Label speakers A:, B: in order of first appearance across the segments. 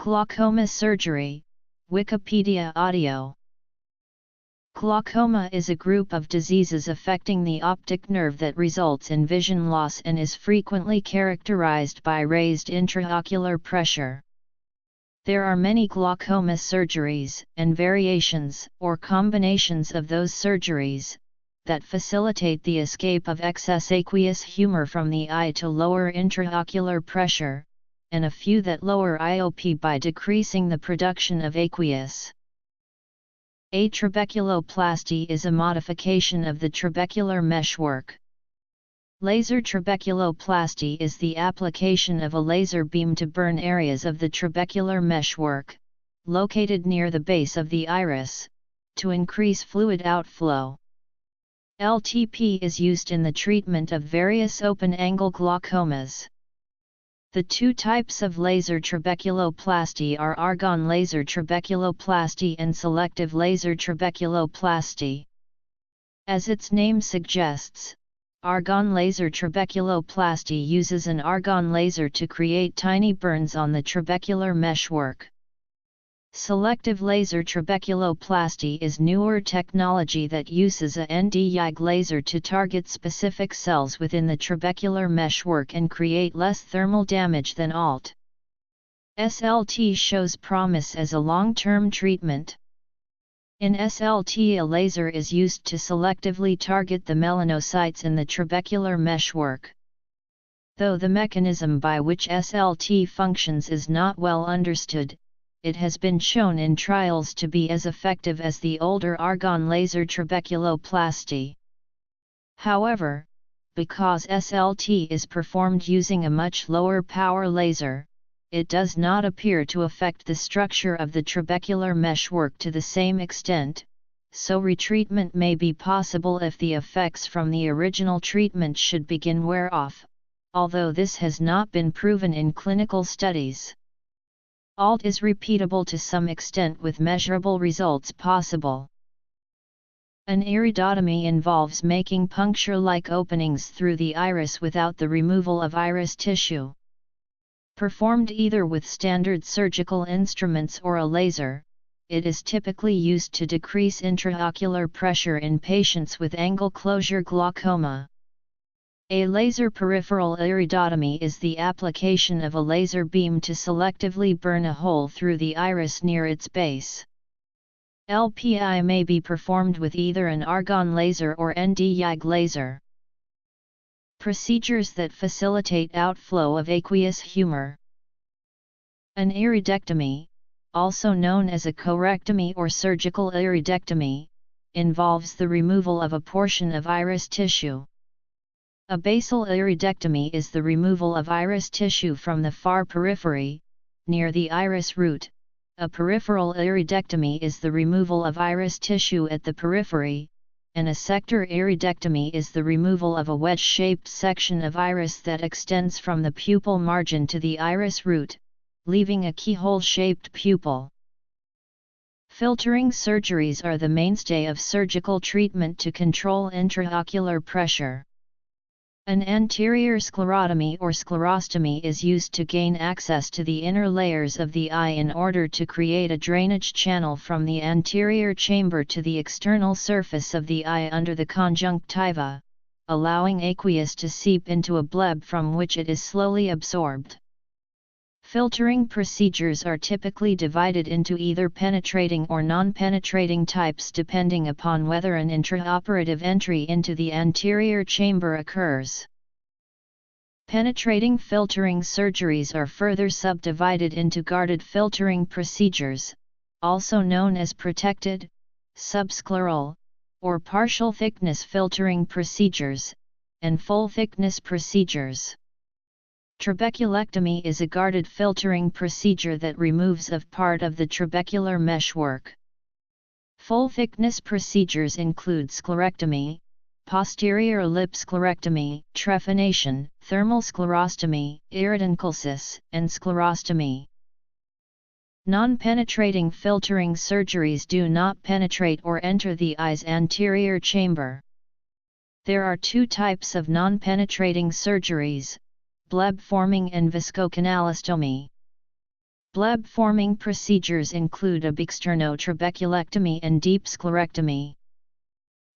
A: Glaucoma surgery, Wikipedia audio. Glaucoma is a group of diseases affecting the optic nerve that results in vision loss and is frequently characterized by raised intraocular pressure. There are many glaucoma surgeries and variations or combinations of those surgeries that facilitate the escape of excess aqueous humor from the eye to lower intraocular pressure, and a few that lower IOP by decreasing the production of aqueous. A trabeculoplasty is a modification of the trabecular meshwork. Laser trabeculoplasty is the application of a laser beam to burn areas of the trabecular meshwork, located near the base of the iris, to increase fluid outflow. LTP is used in the treatment of various open-angle glaucomas. The two types of laser trabeculoplasty are argon laser trabeculoplasty and selective laser trabeculoplasty. As its name suggests, argon laser trabeculoplasty uses an argon laser to create tiny burns on the trabecular meshwork. Selective laser trabeculoplasty is newer technology that uses a Nd:YAG laser to target specific cells within the trabecular meshwork and create less thermal damage than ALT. SLT shows promise as a long-term treatment. In SLT, a laser is used to selectively target the melanocytes in the trabecular meshwork. Though the mechanism by which SLT functions is not well understood, it has been shown in trials to be as effective as the older argon laser trabeculoplasty. However, because SLT is performed using a much lower power laser, it does not appear to affect the structure of the trabecular meshwork to the same extent, so retreatment may be possible if the effects from the original treatment should begin wear off, although this has not been proven in clinical studies. ALT is repeatable to some extent with measurable results possible. An iridotomy involves making puncture-like openings through the iris without the removal of iris tissue. Performed either with standard surgical instruments or a laser, it is typically used to decrease intraocular pressure in patients with angle closure glaucoma. A laser peripheral iridotomy is the application of a laser beam to selectively burn a hole through the iris near its base. LPI may be performed with either an argon laser or Nd:YAG laser. Procedures that facilitate outflow of aqueous humor. An iridectomy, also known as a corectomy or surgical iridectomy, involves the removal of a portion of iris tissue. A basal iridectomy is the removal of iris tissue from the far periphery, near the iris root. A peripheral iridectomy is the removal of iris tissue at the periphery, and a sector iridectomy is the removal of a wedge-shaped section of iris that extends from the pupil margin to the iris root, leaving a keyhole-shaped pupil. Filtering surgeries are the mainstay of surgical treatment to control intraocular pressure. An anterior sclerotomy or sclerostomy is used to gain access to the inner layers of the eye in order to create a drainage channel from the anterior chamber to the external surface of the eye under the conjunctiva, allowing aqueous to seep into a bleb from which it is slowly absorbed. Filtering procedures are typically divided into either penetrating or non-penetrating types depending upon whether an intraoperative entry into the anterior chamber occurs. Penetrating filtering surgeries are further subdivided into guarded filtering procedures, also known as protected, subscleral, or partial thickness filtering procedures, and full thickness procedures. Trabeculectomy is a guarded filtering procedure that removes of part of the trabecular meshwork. Full-thickness procedures include sclerectomy, posterior lip sclerectomy, trephination, thermal sclerostomy, iridocalcis, and sclerostomy. Non-penetrating filtering surgeries do not penetrate or enter the eye's anterior chamber. There are two types of non-penetrating surgeries: bleb forming and viscocanalostomy. Bleb-forming procedures include abexternotrabeculectomy and deep sclerectomy.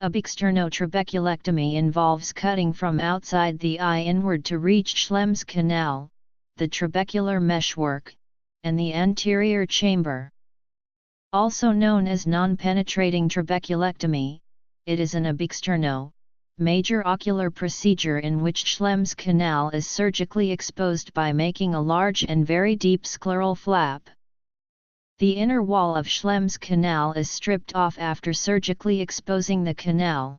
A: Abexternotrabeculectomy involves cutting from outside the eye inward to reach Schlemm's canal, the trabecular meshwork, and the anterior chamber. Also known as non-penetrating trabeculectomy, it is an abexterno, major ocular procedure in which Schlemm's canal is surgically exposed by making a large and very deep scleral flap. The inner wall of Schlemm's canal is stripped off after surgically exposing the canal.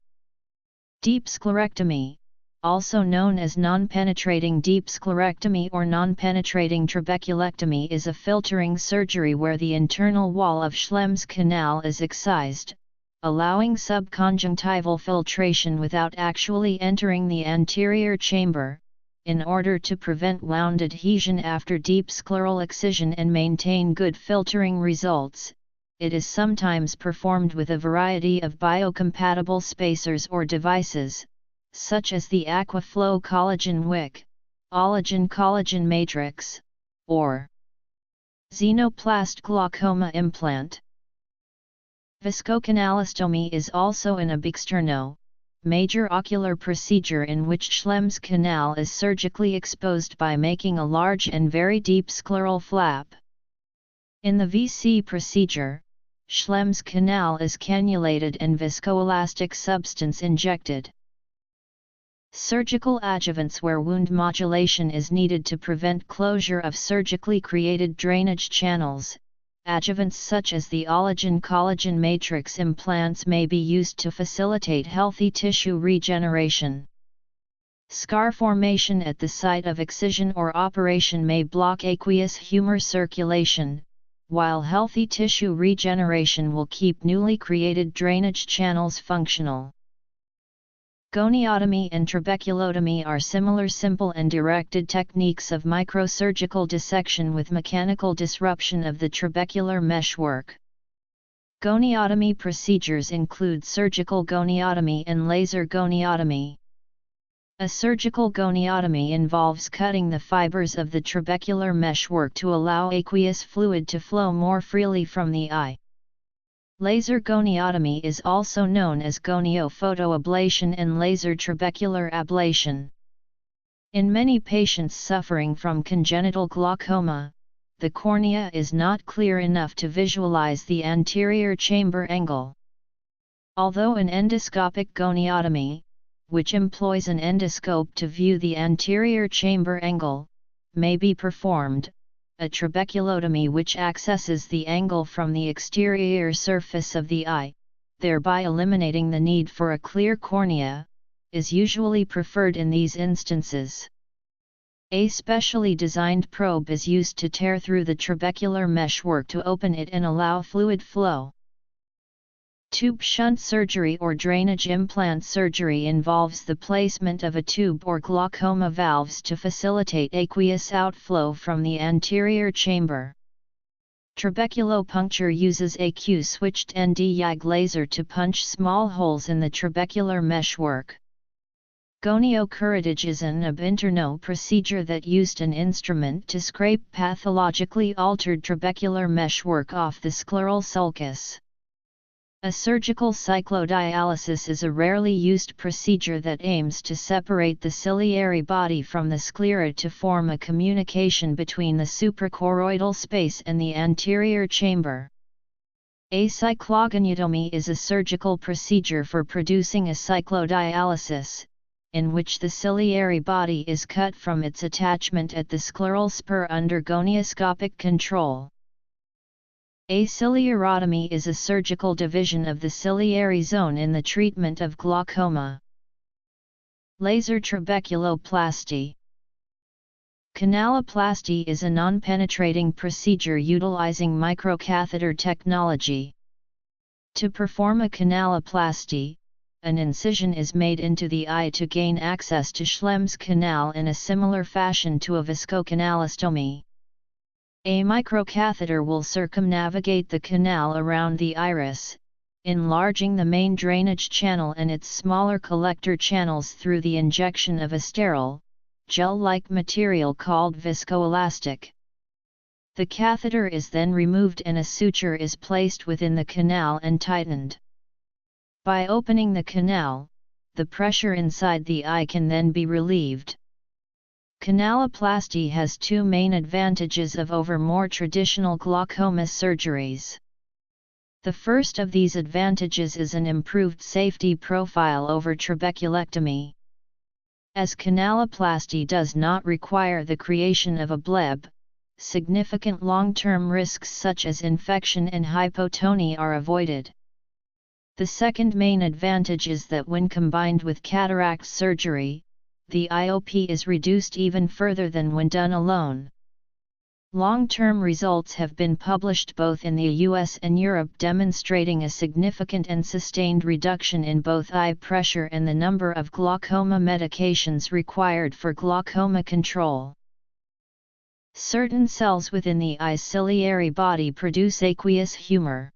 A: Deep sclerectomy, also known as non-penetrating deep sclerectomy or non-penetrating trabeculectomy, is a filtering surgery where the internal wall of Schlemm's canal is excised, allowing subconjunctival filtration without actually entering the anterior chamber, in order to prevent wound adhesion after deep scleral excision and maintain good filtering results. It is sometimes performed with a variety of biocompatible spacers or devices, such as the Aquaflow collagen wick, Ologen collagen matrix, or Xenoplast glaucoma implant. Viscocanalostomy is also an abexterno, major ocular procedure in which Schlemm's canal is surgically exposed by making a large and very deep scleral flap. In the VC procedure, Schlemm's canal is cannulated and viscoelastic substance injected. Surgical adjuvants where wound modulation is needed to prevent closure of surgically created drainage channels. Adjuvants such as the Ologen collagen matrix implants may be used to facilitate healthy tissue regeneration. Scar formation at the site of excision or operation may block aqueous humor circulation, while healthy tissue regeneration will keep newly created drainage channels functional. Goniotomy and trabeculotomy are similar simple and directed techniques of microsurgical dissection with mechanical disruption of the trabecular meshwork. Goniotomy procedures include surgical goniotomy and laser goniotomy. A surgical goniotomy involves cutting the fibers of the trabecular meshwork to allow aqueous fluid to flow more freely from the eye. Laser goniotomy is also known as gonio-photoablation and laser trabecular ablation. In many patients suffering from congenital glaucoma, the cornea is not clear enough to visualize the anterior chamber angle. Although an endoscopic goniotomy, which employs an endoscope to view the anterior chamber angle, may be performed, a trabeculotomy, which accesses the angle from the exterior surface of the eye, thereby eliminating the need for a clear cornea, is usually preferred in these instances. A specially designed probe is used to tear through the trabecular meshwork to open it and allow fluid flow. Tube shunt surgery or drainage implant surgery involves the placement of a tube or glaucoma valves to facilitate aqueous outflow from the anterior chamber. Trabeculopuncture uses a Q-switched ND-YAG laser to punch small holes in the trabecular meshwork. Goniocurettage is an ab interno procedure that used an instrument to scrape pathologically altered trabecular meshwork off the scleral sulcus. A surgical cyclodialysis is a rarely used procedure that aims to separate the ciliary body from the sclera to form a communication between the suprachoroidal space and the anterior chamber. A cyclogoniotomy is a surgical procedure for producing a cyclodialysis, in which the ciliary body is cut from its attachment at the scleral spur under gonioscopic control. A ciliarotomy is a surgical division of the ciliary zone in the treatment of glaucoma. Laser trabeculoplasty. Canaloplasty is a non-penetrating procedure utilizing microcatheter technology. To perform a canaloplasty, an incision is made into the eye to gain access to Schlemm's canal in a similar fashion to a viscocanalostomy. A microcatheter will circumnavigate the canal around the iris, enlarging the main drainage channel and its smaller collector channels through the injection of a sterile, gel-like material called viscoelastic. The catheter is then removed and a suture is placed within the canal and tightened. By opening the canal, the pressure inside the eye can then be relieved. Canaloplasty has two main advantages over more traditional glaucoma surgeries. The first of these advantages is an improved safety profile over trabeculectomy. As canaloplasty does not require the creation of a bleb, significant long-term risks such as infection and hypotony are avoided. The second main advantage is that when combined with cataract surgery, the IOP is reduced even further than when done alone. Long-term results have been published both in the US and Europe demonstrating a significant and sustained reduction in both eye pressure and the number of glaucoma medications required for glaucoma control. Certain cells within the eye's ciliary body produce aqueous humor.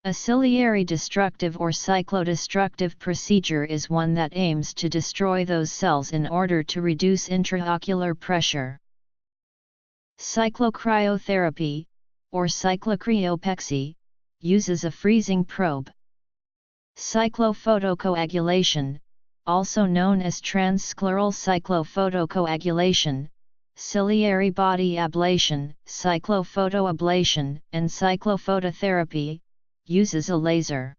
A: A ciliary destructive or cyclodestructive procedure is one that aims to destroy those cells in order to reduce intraocular pressure. Cyclocryotherapy, or cyclocryopexy, uses a freezing probe. Cyclophotocoagulation, also known as transscleral cyclophotocoagulation, ciliary body ablation, cyclophotoablation, and cyclophototherapy, uses a laser.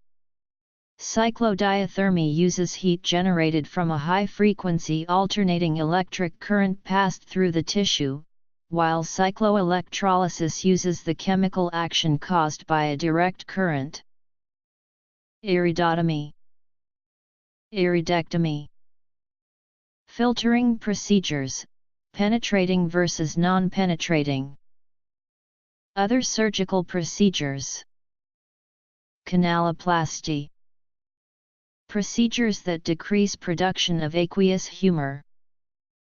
A: Cyclodiathermy uses heat generated from a high-frequency alternating electric current passed through the tissue, while cycloelectrolysis uses the chemical action caused by a direct current. Iridotomy. Iridectomy. Filtering procedures, penetrating versus non-penetrating. Other surgical procedures. Canaloplasty. Procedures that decrease production of aqueous humor.